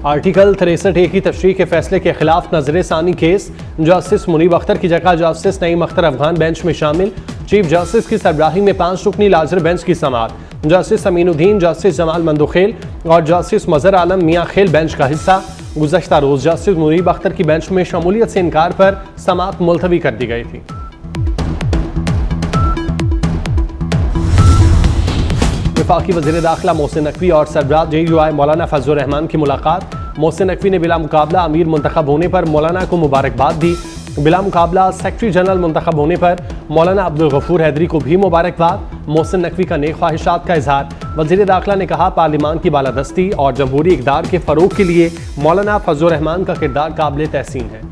Article 63A की तशरीह के फैसले के खिलाफ नजर सानी केस। जस्टिस मुनीब अख्तर की जगह जस्टिस नईम अख्तर अफगान बेंच में शामिल। चीफ जस्टिस की सरबराही में 5 रुकनी लाजर बेंच की समाअत। जस्टिस अमीनुद्दीन, जस्टिस जमाल मंदोखेल और जस्टिस मजहर आलम मियां खेल बेंच का हिस्सा। गुज़श्ता रोज जस्टिस मुनीब अख्तर की बेंच में शमूलियत से इनकार पर समाअत मुलतवी कर दी गई थी। वफाकी वज़ीर दाखिला मोहसिन नकवी और सरबराह JUI मौलाना फजलुर रहमान की मुलाकात। मोहसिन नकवी ने बिला मुकाबला अमीर मुंतखब होने पर मौलाना को मुबारकबाद दी। बिला मुकाबला सेक्रेटरी जनरल मुंतखब होने पर मौलाना अब्दुल गफूर हैदरी को भी मुबारकबाद। मोहसिन नकवी का नेक ख्वाहिशात का इजहार। वज़ीर दाखिला ने कहा, पार्लिमान की बालादस्ती और जमहूरी इक़दार के फ़रोग़ के लिए मौलाना फजलुर रहमान का किरदार काबिल तहसीन है।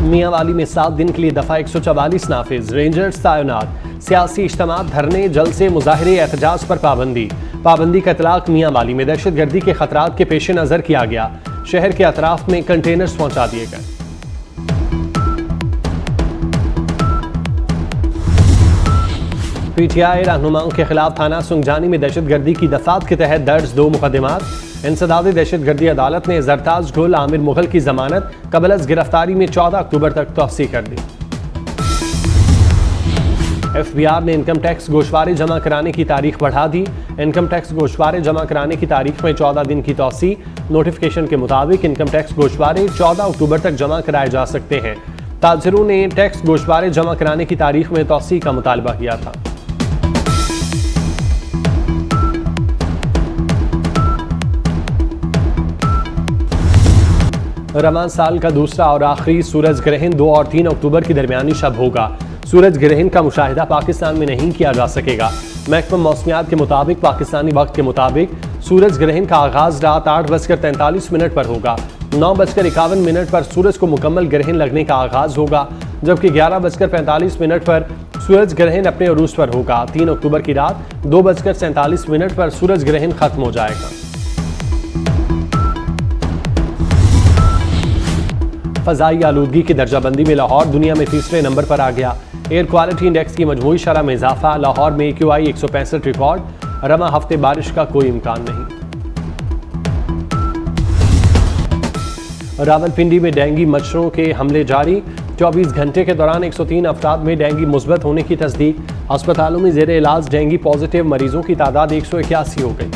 मियांवाली में 7 दिन के लिए दफा 144 नाफिज। रेंजर्स तैनात। सियासी इज्तिमात, धरने, जलसे, मुजाहरे, एहतजाज पर पाबंदी का इतलाक मियांवाली में दहशतगर्दी के खतरात के पेश नज़र किया गया। शहर के अतराफ में कंटेनर्स पहुंचा दिए गए। PTI रहनुमाओं के खिलाफ थाना सुंगजानी में दहशतगर्दी की दफात के तहत दर्ज 2 मुकदमात। इंसदाद दहशतगर्दी अदालत ने जरताज गुल आमिर मुगल की जमानत कबल गिरफ्तारी में 14 अक्टूबर तक तौसीह कर दी। FBR ने इनकम टैक्स गोशवारे जमा कराने की तारीख बढ़ा दी। इनकम टैक्स गोशवारे जमा कराने की तारीख में 14 दिन की तौसीह। नोटिफिकेशन के मुताबिक इनकम टैक्स गोशवारे 14 अक्टूबर तक जमा कराए जा सकते हैं। ताजिरों ने टैक्स गोशवारे जमा कराने की तारीख में तौसीह का मुतालबा किया था। रमज़ान साल का दूसरा और आखिरी सूरज ग्रहण 2 और 3 अक्टूबर की दरमियानी शब होगा। सूरज ग्रहण का मुशाहिदा पाकिस्तान में नहीं किया जा सकेगा। महकमा मौसमियात के मुताबिक पाकिस्तानी वक्त के मुताबिक सूरज ग्रहण का आगाज रात 8:43 पर होगा। 9:51 पर सूरज को मुकम्मल ग्रहण लगने का आगाज होगा, जबकि 11:45 पर सूरज ग्रहण अपने उरूज पर होगा। 3 अक्टूबर की रात 2:47 पर सूरज ग्रहण खत्म हो जाएगा। फ़ज़ाई आलूदगी की दर्जाबंदी में लाहौर दुनिया में तीसरे नंबर पर आ गया। एयर क्वालिटी इंडेक्स की मजमूई शरह में इजाफा। लाहौर में AQI 165 रिकॉर्ड। रमा हफ्ते बारिश का कोई इम्कान नहीं। रावलपिंडी में डेंगू मच्छरों के हमले जारी। 24 घंटे के दौरान 103 अफराद में डेंगू मुस्बत होने की तस्दीक। अस्पतालों में ज़ेरे इलाज डेंगू पॉजिटिव मरीजों की तादाद 181 हो गई।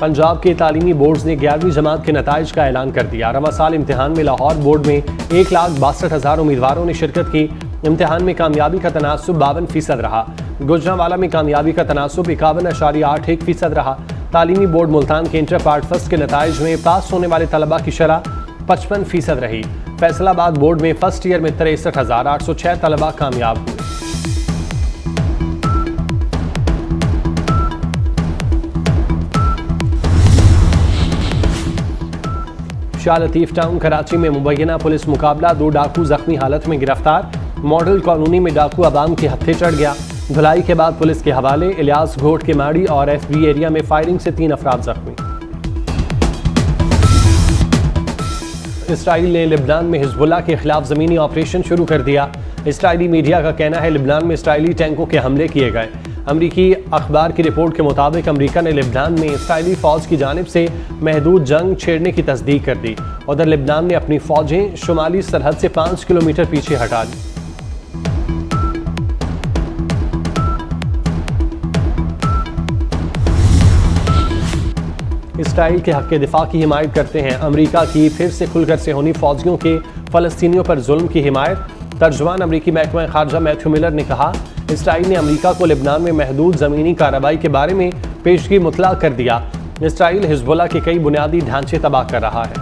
पंजाब के तालीमी बोर्ड्स ने 11वीं जमात के नताइज का ऐलान कर दिया। रवा साल इम्तिहान में लाहौर बोर्ड में 1,62,000 उम्मीदवारों ने शिरकत की। इम्तिहान में कामयाबी का तनासुब 52% रहा। गुजरांवाला में कामयाबी का तनासुब 51.81% रहा। तालीमी बोर्ड मुल्तान के इंटर पार्ट फर्स्ट के नताइज में पास होने वाले तलबा की शरह 55% रही। फैसलाबाद बोर्ड में फर्स्ट ईयर में 63,806 तलबा कामयाब हुए। शाह लतीफ टाउन कराची में मुबैना पुलिस मुकाबला। 2 डाकू जख्मी हालत में गिरफ्तार। मॉडल कॉलोनी में डाकू अवाम के हत्थे चढ़ गया। धुलाई के बाद पुलिस के हवाले। इलियास घोट के माड़ी और FB एरिया में फायरिंग से 3 अफराद जख्मी। इसराइल ने लिबनान में हिजबुल्लाह के खिलाफ ज़मीनी ऑपरेशन शुरू कर दिया। इसराइली मीडिया का कहना है लिबनान में इसराइली टैंकों के हमले किए गए। अमरीकी अखबार की रिपोर्ट के मुताबिक अमरीका ने लिबनान में इसराइली फ़ौज की जानिब से महदूद जंग छेड़ने की तस्दीक कर दी। उधर लिबनान ने अपनी फ़ौजें शुमाली सरहद से 5 किलोमीटर पीछे हटा ली। इसराइल के हक़ दिफा की हिमायत करते हैं। अमरीका की फिर से खुलकर से होनी फ़ौजियों के फ़लस्तीनियों पर जुल्म की हिमायत। तर्जुमान अमरीकी महकमा खारजा मैथ्यू मिलर ने कहा, इसराइल ने अमरीका को लिबनान में महदूद ज़मीनी कार्रवाई के बारे में पेशगी मुतला कर दिया। इसराइल हिजबुल्लाह के कई बुनियादी ढांचे तबाह कर रहा है।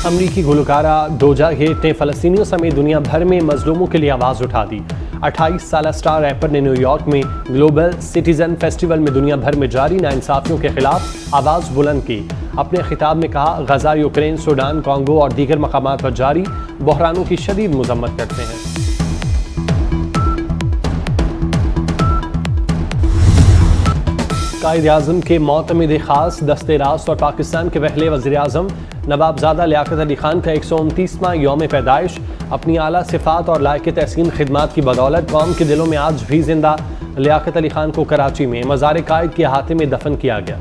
अमरीकी गुलकारा डोजा हेट ने फ़लस्तीनियों समेत दुनिया भर में मजलूमों के लिए आवाज़ उठा दी। 28 साल स्टार रैपर ने न्यूयॉर्क में ग्लोबल सिटीजन फेस्टिवल में दुनिया भर में जारी नाइंसाफियों के खिलाफ आवाज़ बुलंद की। अपने खिताब में कहा, गजा, यूक्रेन, सूडान, कॉन्गो और दीगर मकामात पर जारी बहरानों की शदीद मजम्मत करते हैं। कायद-ए-आज़म के मोतमिद खास दस्ते रास्त और पाकिस्तान के पहले वज़ीर-ए-आज़म नवाबज़ादा लियाकत अली खान का 129वां यौम पैदाइश अपनी आला सिफ़ात और लायक तहसीन खिदमात की बदौलत कौम के दिलों में आज भी जिंदा। लियाकत अली खान को कराची में मज़ार कायद के अहाते में दफन किया गया।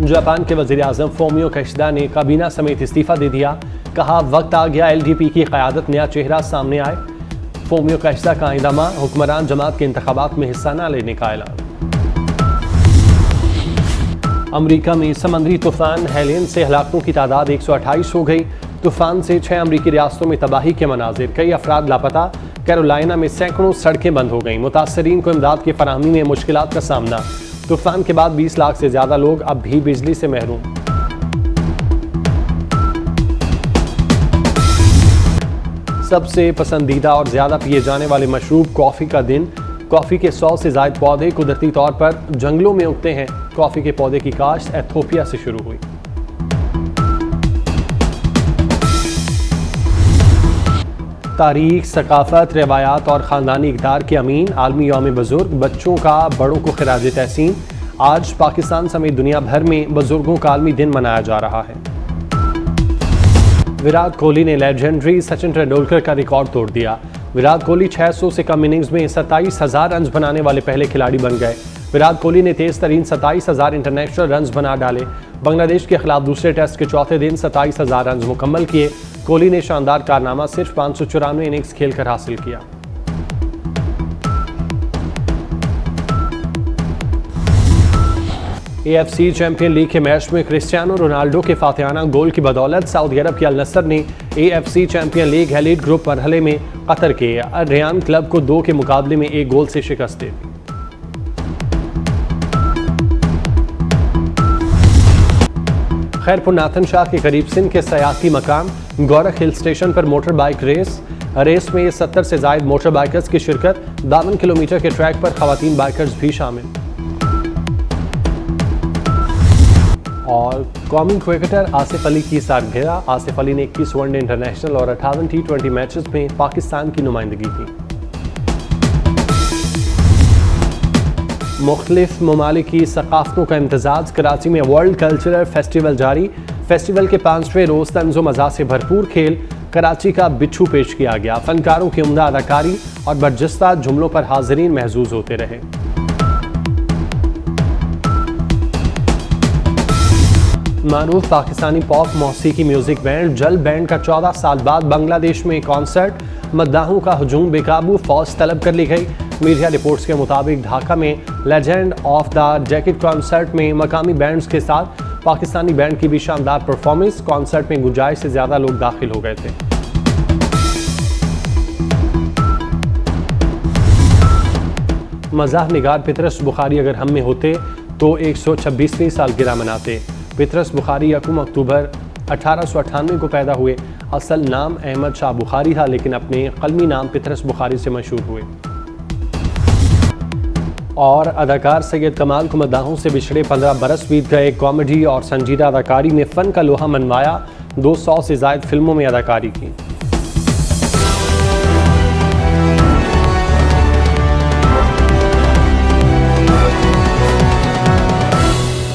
जापान के वज़ीर-ए-आज़म फोमियो किशिदा ने काबीना समेत इस्तीफ़ा दे दिया। कहा वक्त आ गया LDP की क़यादत नया चेहरा सामने आए। फोमियो किशिदा का आइंदामा हुक्मरान जमात के इंतखाबात में हिस्सा न लेने का ऐलान। अमरीका में समंदरी तूफान हेलेन से हलाकतों की तादाद 128 हो गई। तूफान से 6 अमरीकी रियासतों में तबाही के मनाजिर, कई अफराद लापता। कैरोलिना में सैकड़ों सड़कें बंद हो गईं। मुतासरीन को इमदाद की फराहमी में मुश्किलात का सामना। तूफान के बाद 20 लाख से ज्यादा लोग अब भी बिजली से महरूम। सबसे पसंदीदा और ज्यादा पिए जाने वाले मशरूब कॉफी का दिन। कॉफी के 100 से ज्यादा पौधे कुदरती तौर पर जंगलों में उगते हैं। कॉफी के पौधे की काश्त एथियोपिया से शुरू हुई। तारीख, सकाफत, रवायात और ख़ानदानी इक़दार के अमीन आलमी यौम बुज़ुर्ग, बच्चों का बड़ों को खिराज तहसीन। आज पाकिस्तान समेत दुनिया भर में बुज़ुर्गों का आलमी दिन मनाया जा रहा है। विराट कोहली ने लेजेंडरी सचिन तेंदुलकर का रिकॉर्ड तोड़ दिया। विराट कोहली 600 से कम इनिंग्स में 27,000 रन बनाने वाले पहले खिलाड़ी बन गए। विराट कोहली ने तेज तरीन 27,000 इंटरनेशनल रन बना डाले। बांग्लादेश के खिलाफ दूसरे टेस्ट के चौथे दिन 27,000 रन मुकम्मल किए। कोहली ने शानदार कारनामा सिर्फ 594 इनिंग्स खेलकर हासिल किया। AFC चैंपियन लीग के मैच में क्रिस्टियानो रोनाल्डो के फातिहाना गोल की बदौलत सऊदी अरब के अल नसर ने AFC champion league elite group मरहले में कतर के रेयान क्लब को 2 के मुकाबले में 1 गोल से शिकस्त दी। खैरपुर नाथन शाह के करीब सिंध के सयाती मकाम गौरख हिल स्टेशन पर मोटर बाइक रेस में 70 से ज्यादा मोटर बाइकर्स की शिरकत। 52 किलोमीटर के ट्रैक पर खवातीन बाइकर्स भी शामिल। और कौमी क्रिकेटर आसिफ अली की सालगिरह। आसिफ अली ने 21 वनडे इंटरनेशनल और 58 T20 मैचेस में पाकिस्तान की नुमाइंदगी की। मुख्तलिफ ममालिक की सकाफ़तों का इम्तजाज। कराची में वर्ल्ड कल्चरल फेस्टिवल जारी। फेस्टिवल के 5वें रोज़ तंज़ो मज़ा से भरपूर खेल। कराची का बिच्छू पेश किया गया। फनकारों की उम्दा अदाकारी और बरजस्ता जुमलों पर हाज़रीन महजूज होते रहे। मारूफ पाकिस्तानी पॉप मौसीकी म्यूजिक बैंड जल बैंड का 14 साल बाद बांग्लादेश में कॉन्सर्ट। मद्दाहों का हजूम बेकाबू, फौज तलब कर ली गई। मीडिया रिपोर्ट्स के मुताबिक ढाका में legend of the decade concert में मकामी बैंड्स के साथ पाकिस्तानी बैंड की भी शानदार परफॉर्मेंस। कॉन्सर्ट में गुंजाइश से ज़्यादा लोग दाखिल हो गए थे। मज़ाह निगार पितरस बुखारी अगर हम में होते तो 126वीं सालगिरह मनाते। पितरस बुखारी 1 अक्टूबर 1898 को पैदा हुए। असल नाम अहमद शाह बुखारी था, लेकिन अपने कलमी नाम पितरस बुखारी से मशहूर हुए। और अदाकार सैयद कमाल को मद्दाहों से बिछड़े 15 बरस बीत गए। कॉमेडी और संजीदा अदाकारी में फ़न का लोहा मनवाया। 200 से ज़ायद फिल्मों में अदाकारी की।